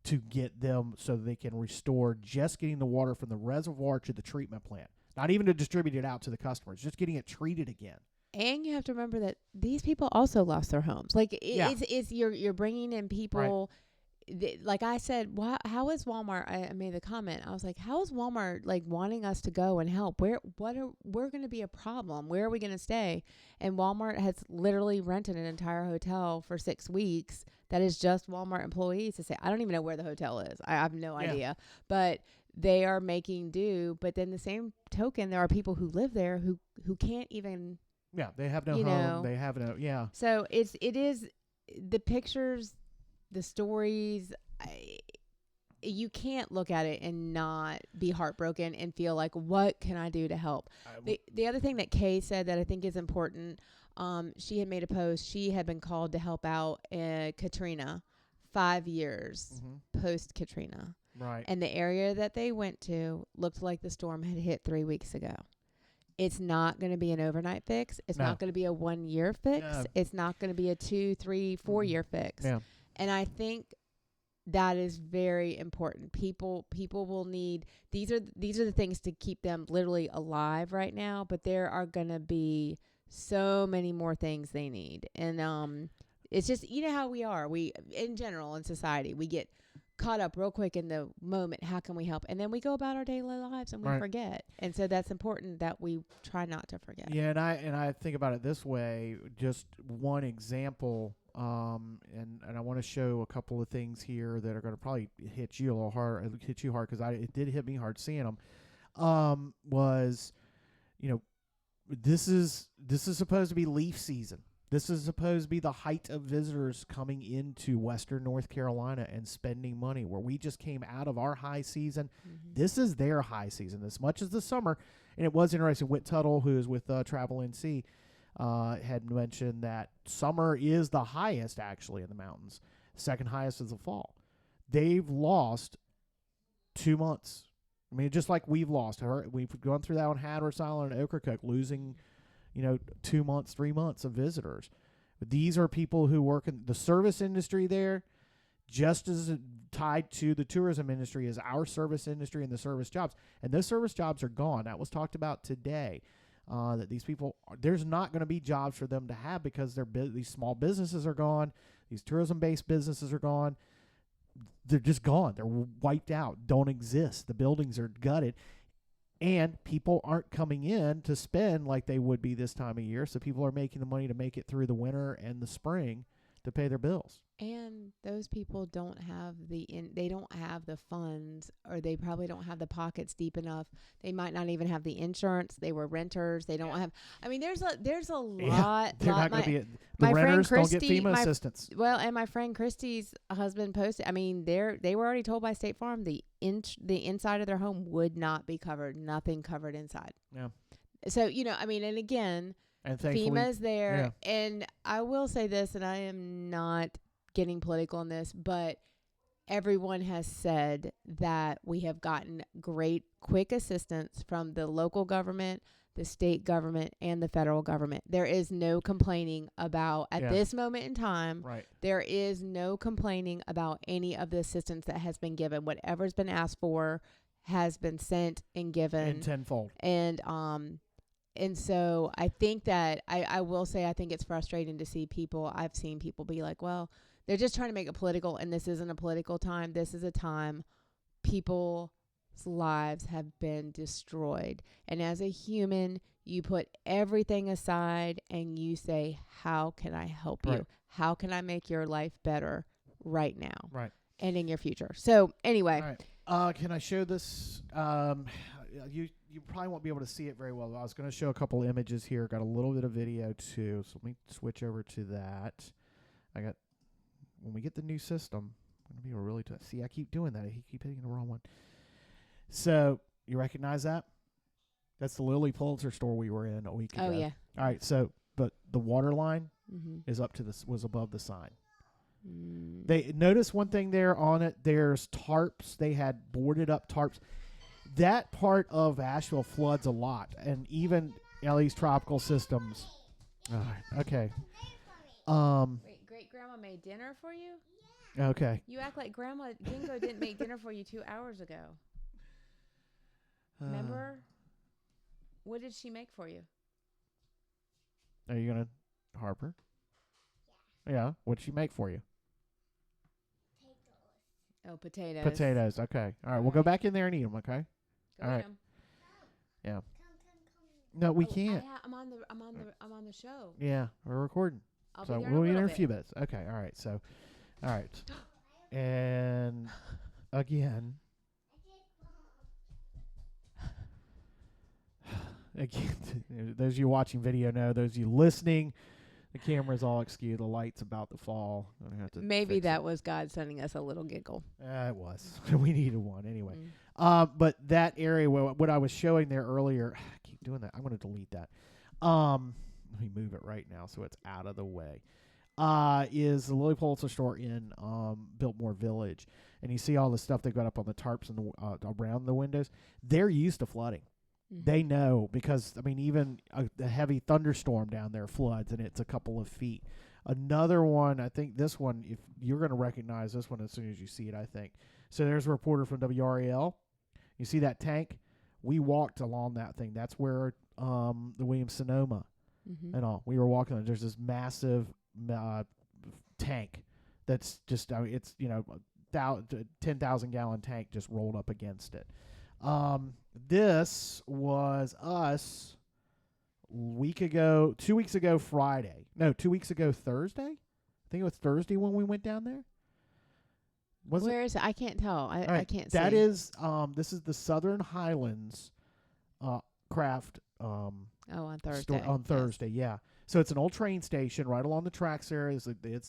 to get them so they can restore just getting the water from the reservoir to the treatment plant. Not even to distribute it out to the customers, just getting it treated again. And you have to remember that these people also lost their homes. Like you're bringing in people. Right. Like I said, how is Walmart? I made the comment. I was like, how is Walmart like wanting us to go and help? We're going to be a problem. Where are we going to stay? And Walmart has literally rented an entire hotel for 6 weeks. That is just Walmart employees to say, I don't even know where the hotel is. I have no idea, but they are making do. But then the same token, there are people who live there who can't even. Yeah, they have no home. They have no. Yeah. So it is the pictures. The stories, you can't look at it and not be heartbroken and feel like, what can I do to help? The other thing that Kay said that I think is important, she had made a post. She had been called to help out Katrina 5 years post Katrina. Right. And the area that they went to looked like the storm had hit 3 weeks ago. It's not going to be an overnight fix. It's not going to be a 1 year fix. No. It's not going to be a 2, 3, 4 year fix. Yeah. And I think that is very important. People will need, these are the things to keep them literally alive right now, but there are going to be so many more things they need. And it's just, you know how we are. We, in general, in society, we get caught up real quick in the moment. How can we help? And then we go about our daily lives and we forget. And so that's important that we try not to forget. Yeah, and I think about it this way. Just one example, and I want to show a couple of things here that are going to probably hit you a little hard, because it did hit me hard seeing them. Was, this is supposed to be leaf season. This is supposed to be the height of visitors coming into Western North Carolina and spending money, where we just came out of our high season. This is their high season, as much as the summer. And it was interesting. Whit Tuttle, who is with Travel NC, had mentioned that summer is the highest, actually, in the mountains. Second highest is the fall. They've lost 2 months. I mean, just like we've lost. We've gone through that on Hatteras Island and Ocracoke, losing 2 months, 3 months of visitors. But these are people who work in the service industry there, just as tied to the tourism industry as our service industry and the service jobs. And those service jobs are gone. That was talked about today, that these people, there's not going to be jobs for them to have because these small businesses are gone. These tourism-based businesses are gone. They're just gone. They're wiped out, don't exist. The buildings are gutted. And people aren't coming in to spend like they would be this time of year. So people are making the money to make it through the winter and the spring to pay their bills. And those people don't have they don't have the funds, or they probably don't have the pockets deep enough. They might not even have the insurance. They were renters. They don't have. I mean, there's a lot. They're not going to be. The renters don't get FEMA assistance. Well, and my friend Christy's husband posted. I mean, they were already told by State Farm the inside of their home would not be covered. Nothing covered inside. Yeah. So I mean, and again, and FEMA's there, and I will say this, and I am not getting political on this, but everyone has said that we have gotten great quick assistance from the local government, the state government, and the federal government. There is no complaining about, at this moment in time, there is no complaining about any of the assistance that has been given. Whatever's been asked for has been sent and given. And tenfold. And so I think that I will say I think it's frustrating to see people. I've seen people be like, well, they're just trying to make it political, and this isn't a political time. This is a time people's lives have been destroyed. And as a human, you put everything aside and you say, how can I help you? How can I make your life better right now? Right. And in your future. So anyway. All right. Can I show this? You probably won't be able to see it very well. I was going to show a couple images here. Got a little bit of video too. So let me switch over to that. When we get the new system, I'm going to be really tough. See, I keep doing that. I keep hitting the wrong one. So you recognize that? That's the Lilly Pulitzer store we were in a week ago. Oh, yeah. All right. So, but the water line is was above the sign. They notice one thing there on it. There's tarps. They had boarded up tarps. That part of Asheville floods a lot, and even these tropical systems. All right, okay. Wait, great grandma made dinner for you? Yeah. Okay. You act like Grandma Dingo didn't make dinner for you 2 hours ago. Remember? What did she make for you? Are you gonna Harper? Yeah. What did she make for you? Oh, potatoes. Potatoes. Okay. All right. We'll go back in there and eat them. Okay. Go all right. Come. Yeah. No, we can't. I'm on the show. Yeah, we're recording. So we'll be there in a few minutes. Okay. All right. So, all right. And again, those of you watching video know. Those of you listening, The camera's all askew. The light's about to fall. I'm gonna have to Maybe fix that it. was God sending us a little giggle. It was. We needed one anyway. Mm. But that area, what I was showing there earlier, I keep doing that. I'm going to delete that. Let me move it right now so it's out of the way. Is the Lily Pulitzer store in Biltmore Village, and you see all the stuff they got up on the tarps and around the windows. They're used to flooding. Mm-hmm. They know because even a heavy thunderstorm down there floods, and it's a couple of feet. Another one, I think this one, if you're going to recognize this one as soon as you see it, I think. So there's a reporter from WRAL. You see that tank? We walked along that thing. That's where the Williams-Sonoma and all. We were walking. There's this massive tank that's just, it's, 10,000 gallon tank just rolled up against it. This was us 2 weeks ago Friday. No, 2 weeks ago Thursday. I think it was Thursday when we went down there. Where is it? I can't tell. I can't see. That is, this is the Southern Highlands craft on Thursday. on Thursday, yeah. So it's an old train station right along the tracks there. It's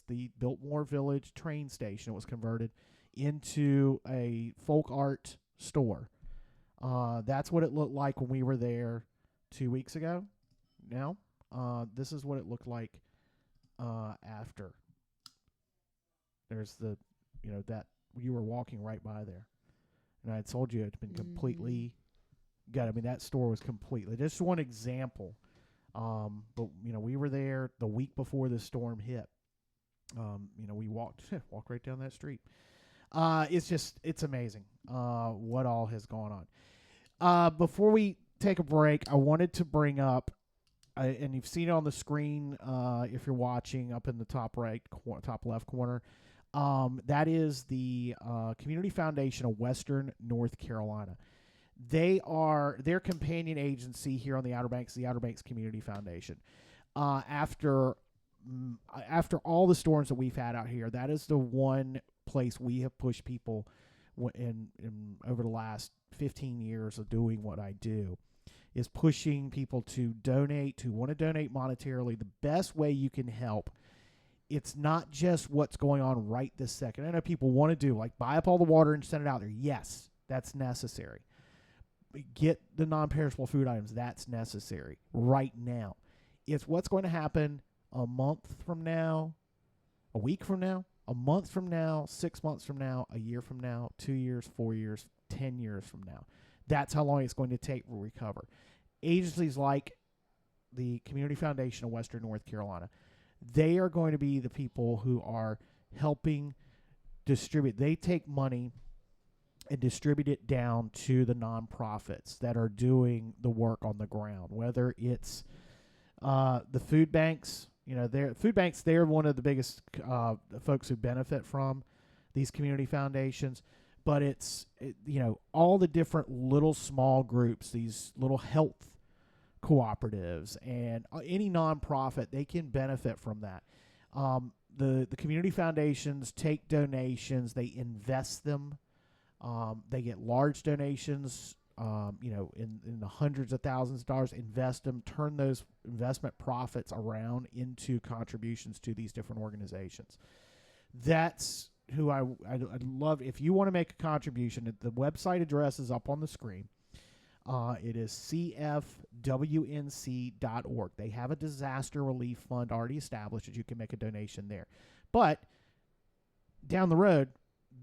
the Biltmore Village train station. It was converted into a folk art store. That's what it looked like when we were there 2 weeks ago. Now, this is what it looked like after. There's that you were walking right by there. And I had told you it's been completely gutted. That store was completely, just one example. But we were there the week before the storm hit. We walked right down that street. It's amazing what all has gone on. Before we take a break, I wanted to bring up, and you've seen it on the screen if you're watching up in the top left corner. That is the Community Foundation of Western North Carolina. Their companion agency here on the Outer Banks, the Outer Banks Community Foundation. After all the storms that we've had out here, that is the one place we have pushed people in over the last 15 years of doing what I do, is pushing people to want to donate monetarily. The best way you can help. It's not just what's going on right this second. I know people want to do, like, buy up all the water and send it out there. Yes, that's necessary. Get the non-perishable food items. That's necessary right now. It's what's going to happen a month from now, a week from now, a month from now, 6 months from now, a year from now, 2 years, 4 years, 10 years from now. That's how long it's going to take to recover. Agencies like the Community Foundation of Western North Carolina, they are going to be the people who are helping distribute. They take money and distribute it down to the nonprofits that are doing the work on the ground, whether it's the food banks. They're one of the biggest folks who benefit from these community foundations. But it's all the different little small groups, these little health cooperatives, and any nonprofit, they can benefit from that. The community foundations take donations, they invest them. They get large donations, in the hundreds of thousands of dollars, invest them, turn those investment profits around into contributions to these different organizations. That's who I'd love. If you want to make a contribution, the website address is up on the screen. It is cfwnc.org. They have a disaster relief fund already established that you can make a donation there. But down the road,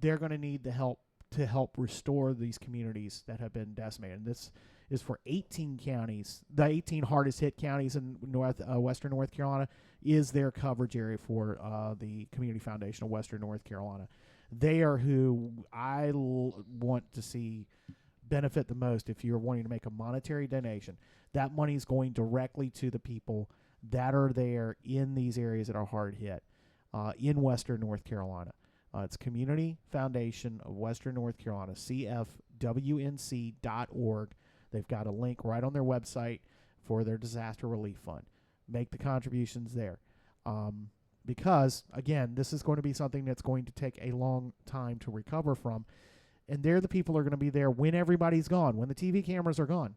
they're going to need the help to help restore these communities that have been decimated. And this is for 18 counties. The 18 hardest hit counties in Western North Carolina is their coverage area for the Community Foundation of Western North Carolina. They are who I want to see benefit the most. If you're wanting to make a monetary donation, that money is going directly to the people that are there in these areas that are hard hit in Western North Carolina. It's Community Foundation of Western North Carolina, cfwnc.org. They've got a link right on their website for their disaster relief fund. Make the contributions there. Because, again, this is going to be something that's going to take a long time to recover from. And they're the people who are going to be there when everybody's gone, when the TV cameras are gone.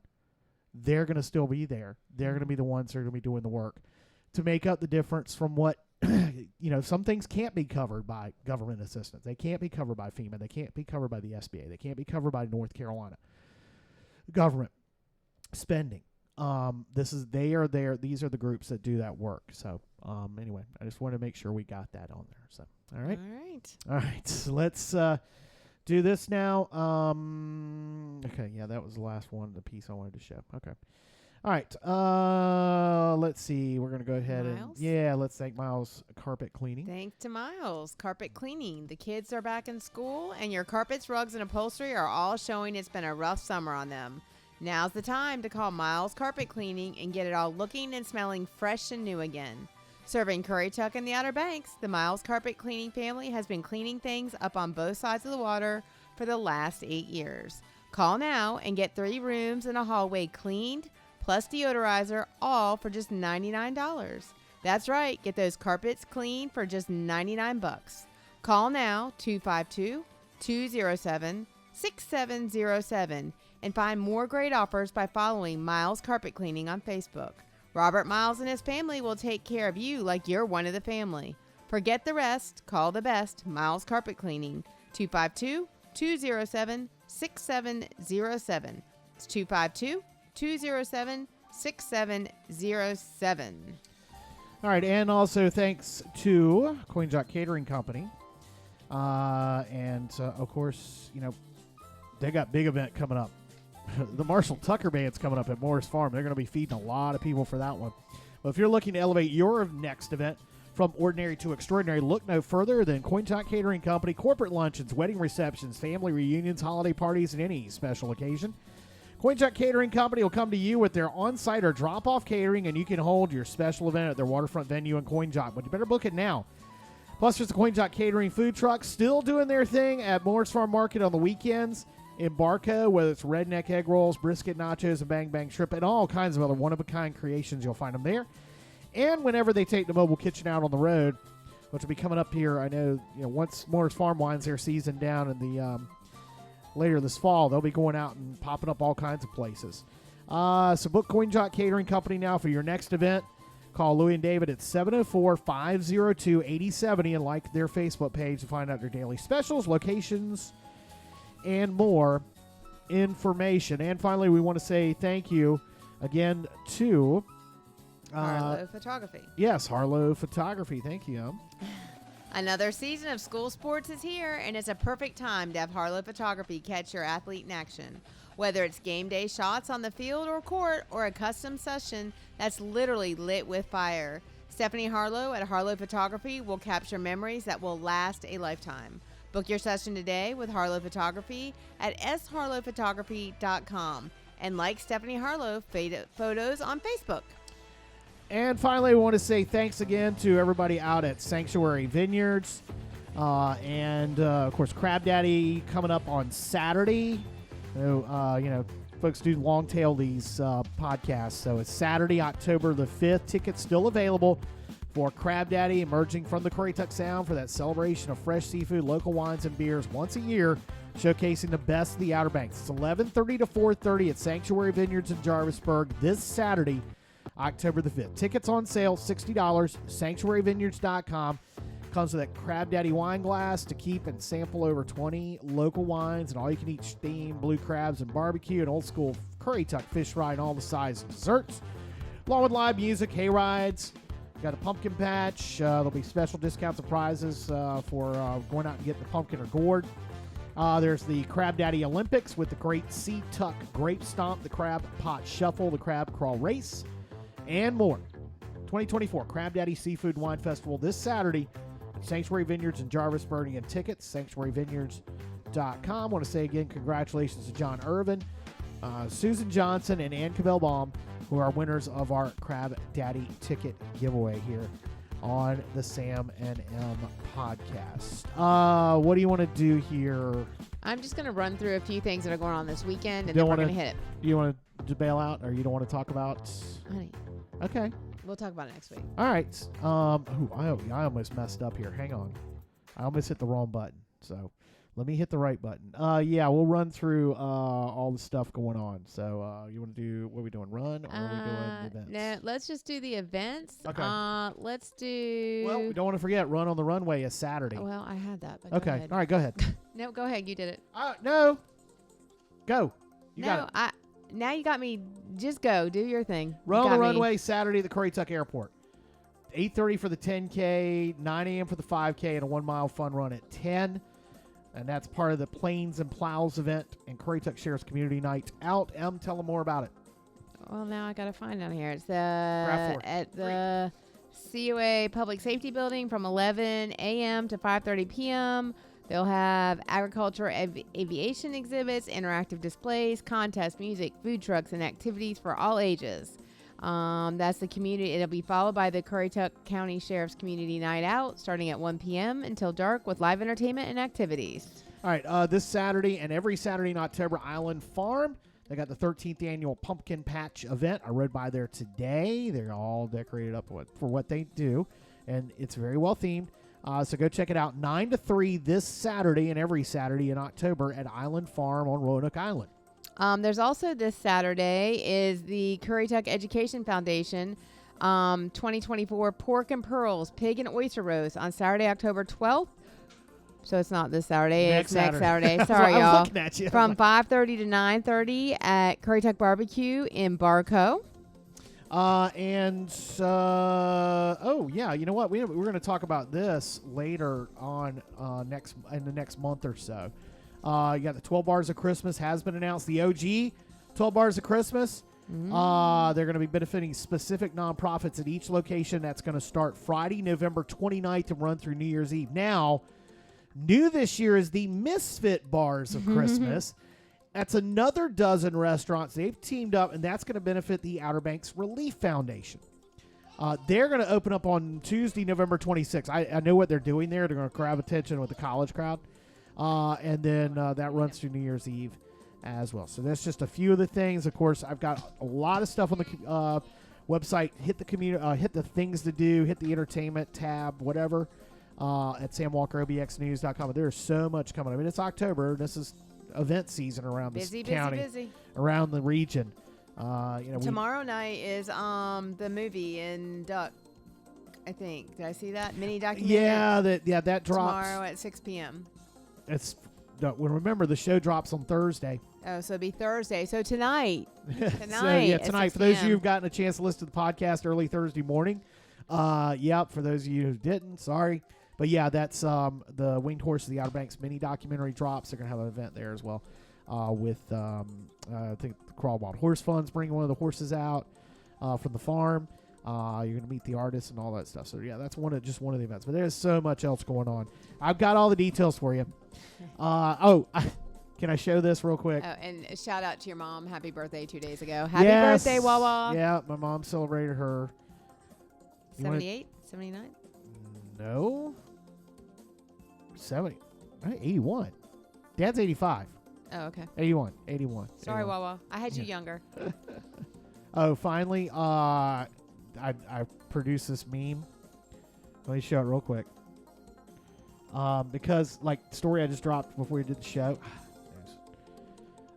They're going to still be there. They're going to be the ones that are going to be doing the work to make up the difference from what, some things can't be covered by government assistance. They can't be covered by FEMA. They can't be covered by the SBA. They can't be covered by North Carolina government spending. These are the groups that do that work. So, anyway, I just wanted to make sure we got that on there. So, all right. All right. So let's do this now. Okay. Yeah, that was the last one, the piece I wanted to show. Okay. All right. Let's see. We're going to go ahead let's thank Miles Carpet Cleaning. Thanks to Miles Carpet Cleaning. The kids are back in school, and your carpets, rugs, and upholstery are all showing it's been a rough summer on them. Now's the time to call Miles Carpet Cleaning and get it all looking and smelling fresh and new again. Serving Currituck and the Outer Banks, the Miles Carpet Cleaning family has been cleaning things up on both sides of the water for the last 8 years. Call now and get 3 rooms and a hallway cleaned, plus deodorizer, all for just $99. That's right, get those carpets cleaned for just $99. Call now, 252-207-6707, and find more great offers by following Miles Carpet Cleaning on Facebook. Robert Miles and his family will take care of you like you're one of the family. Forget the rest. Call the best. Miles Carpet Cleaning. 252-207-6707. It's 252-207-6707. All right, and also thanks to Coin Jock Catering Company. Of course, they got big event coming up. The Marshall Tucker Band's coming up at Morris Farm. They're going to be feeding a lot of people for that one. Well, if you're looking to elevate your next event from ordinary to extraordinary, look no further than Coin Jock Catering Company. Corporate luncheons, wedding receptions, family reunions, holiday parties, and any special occasion. Coin Jock Catering Company will come to you with their on-site or drop-off catering, and you can hold your special event at their waterfront venue in Coin Jock. But you better book it now. Plus, there's the Coin Jock Catering food truck still doing their thing at Morris Farm Market on the weekends. In Barco, whether it's redneck egg rolls, brisket nachos, and bang bang shrimp, and all kinds of other one-of-a-kind creations, you'll find them there. And whenever they take the mobile kitchen out on the road, which will be coming up here, I know, once Morris Farm winds their season down in the later this fall, they'll be going out and popping up all kinds of places. So book Coin Jock Catering Company now for your next event. Call Louie and David at 704-502-8070 and like their Facebook page to find out their daily specials, locations, and more information. And finally, we want to say thank you again to Harlow Photography. Yes, Harlow Photography. Thank you. Another season of school sports is here, and it's a perfect time to have Harlow Photography catch your athlete in action. Whether it's game day shots on the field or court or a custom session that's literally lit with fire, Stephanie Harlow at Harlow Photography will capture memories that will last a lifetime. Book your session today with Harlow Photography at sharlowphotography.com and like Stephanie Harlow photos on Facebook. And finally, we want to say thanks again to everybody out at Sanctuary Vineyards. Of course, Crab Daddy coming up on Saturday. Folks do long tail these podcasts. So it's Saturday, October the 5th. Tickets still available for Crab Daddy emerging from the Currituck Sound for that celebration of fresh seafood, local wines, and beers once a year, showcasing the best of the Outer Banks. It's 11:30 to 4:30 at Sanctuary Vineyards in Jarvisburg this Saturday, October the 5th. Tickets on sale, $60, sanctuaryvineyards.com. Comes with that Crab Daddy wine glass to keep and sample over 20 local wines and all-you-can-eat steamed blue crabs and barbecue and old-school Currituck fish fry and all the sides and desserts. Along with live music, hay rides. Got a pumpkin patch. There'll be special discounts and prizes for going out and getting the pumpkin or gourd. There's the Crab Daddy Olympics with the Great Sea Tuck Grape Stomp, the Crab Pot Shuffle, the Crab Crawl Race, and more. 2024 Crab Daddy Seafood Wine Festival this Saturday at Sanctuary Vineyards in Jarvisburg. And tickets, sanctuaryvineyards.com. Want to say again, congratulations to John Irvin, Susan Johnson, and Ann Cavell-Baum, who are winners of our Crab Daddy ticket giveaway here on the Sam and M podcast. What do you want to do here? I'm just going to run through a few things that are going on this weekend, and then we're going to hit it. You want to bail out, or you don't want to talk about? Honey. Okay. We'll talk about it next week. All right. I almost messed up here. Hang on. I almost hit the wrong button. So Let me hit the right button. Yeah, we'll run through all the stuff going on. So you want to do, what are we doing, run, or are we doing events? No, let's just do the events. Okay. Let's do... Well, we don't want to forget, Run on the Runway is Saturday. Well, I had that, but Okay. go ahead. All right, go ahead. No, go ahead. You did it. No. Go. You got it. Now you got me. Just go. Do your thing. Run on the Runway, Saturday at the Currituck Airport. 8:30 for the 10K, 9 a.m. for the 5K, and a 1 mile fun run at 10. And that's part of the Plains and Plows event and Currituck Sheriff's Community Night Out. Tell them more about it. Well, now I got to find down here. It's At the COA Public Safety Building from 11 a.m. to 5:30 p.m. They'll have agriculture, aviation exhibits, interactive displays, contests, music, food trucks, and activities for all ages. That's the community. It'll be followed by the Currituck County Sheriff's Community Night Out, starting at 1 p.m. until dark, with live entertainment and activities. All right, this Saturday and every Saturday in October, Island Farm. They got the 13th annual Pumpkin Patch event. I rode by there today. They're all decorated up for what they do, and it's very well themed. So go check it out, 9 to 3 this Saturday and every Saturday in October at Island Farm on Roanoke Island. There's also this Saturday is the Currituck Education Foundation 2024 Pork and Pearls Pig and Oyster Roast on Saturday, October 12th. So it's not this Saturday. It's next Saturday. Sorry, I was y'all. looking at you. From 5:30 to 9:30 at Currituck Barbecue in Barco. Oh yeah, you know what? We're going to talk about this later on in the next month or so. You got the 12 Bars of Christmas has been announced. The OG 12 Bars of Christmas. They're going to be benefiting specific nonprofits at each location. That's going to start Friday, November 29th and run through New Year's Eve. Now, new this year is the Misfit Bars of Christmas. That's another dozen restaurants. They've teamed up, and that's going to benefit the Outer Banks Relief Foundation. They're going to open up on Tuesday, November 26th. I know what they're doing there. They're going to grab attention with the college crowd. And then that runs through New Year's Eve as well. So that's just a few of the things. Of course, I've got a lot of stuff on the website. Hit the hit the things to do, hit the entertainment tab, whatever, at samwalkerobxnews.com. There's so much coming. I mean, it's October. This is event season around this county, around the region. Tomorrow night is the movie in Duck. I think. Did I see that mini documentary? Yeah, that drops tomorrow at 6 p.m. Remember, the show drops on Thursday. Oh, so it'll be Thursday. So tonight. Tonight. For those of you who've gotten a chance to listen to the podcast early Thursday morning. For those of you who didn't, sorry. But yeah, that's the Winged Horse of the Outer Banks mini documentary drops. They're going to have an event there as well with, I think, the Crawl Wild Horse Fund's bringing one of the horses out from the farm. You're going to meet the artists and all that stuff. So, yeah, that's one of the events. But there's so much else going on. I've got all the details for you. Can I show this real quick? Oh, and a shout out to your mom. Happy birthday 2 days ago. Happy birthday, Wawa. Yeah, my mom celebrated her. 78? 79? No. 81. Dad's 85. Oh, okay. 81. Sorry, Wawa. I had you younger. Finally, I produced this meme. Let me show it real quick. Because, like, the story I just dropped before we did the show.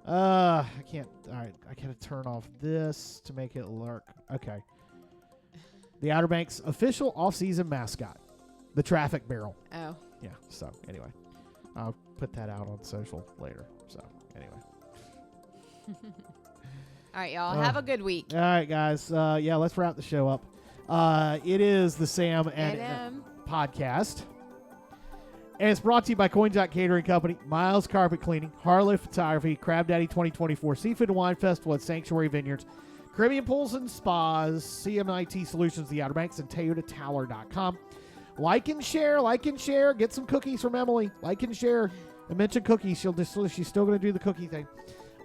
I can't. All right, I gotta turn off this to make it lurk. Okay. The Outer Banks official off-season mascot, the Traffic Barrel. Oh. Yeah. So anyway, I'll put that out on social later. So anyway. All right, y'all. Have a good week. All right, guys. Let's wrap the show up. It is the Sam and podcast. And it's brought to you by CoinJock Catering Company, Miles Carpet Cleaning, Harlow Photography, Crab Daddy 2024, Seafood and Wine Festival at Sanctuary Vineyards, Caribbean Pools and Spas, CMIT Solutions, The Outer Banks, and ToyotaTower.com. Like and share. Get some cookies from Emily. Like and share. And mention cookies. She's still going to do the cookie thing.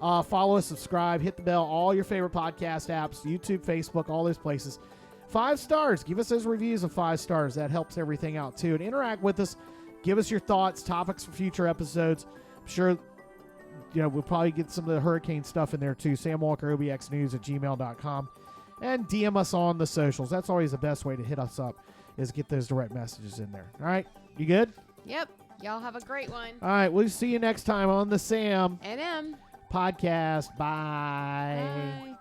Follow us, subscribe, hit the bell, all your favorite podcast apps, YouTube, Facebook, all those places. 5 stars. Give us those reviews of 5 stars. That helps everything out, too. And interact with us. Give us your thoughts, topics for future episodes. I'm sure, we'll probably get some of the hurricane stuff in there, too. SamWalkerOBXNews@gmail.com. And DM us on the socials. That's always the best way to hit us up, is get those direct messages in there. All right? You good? Yep. Y'all have a great one. All right, we'll see you next time on the Sam And podcast. Bye. Bye.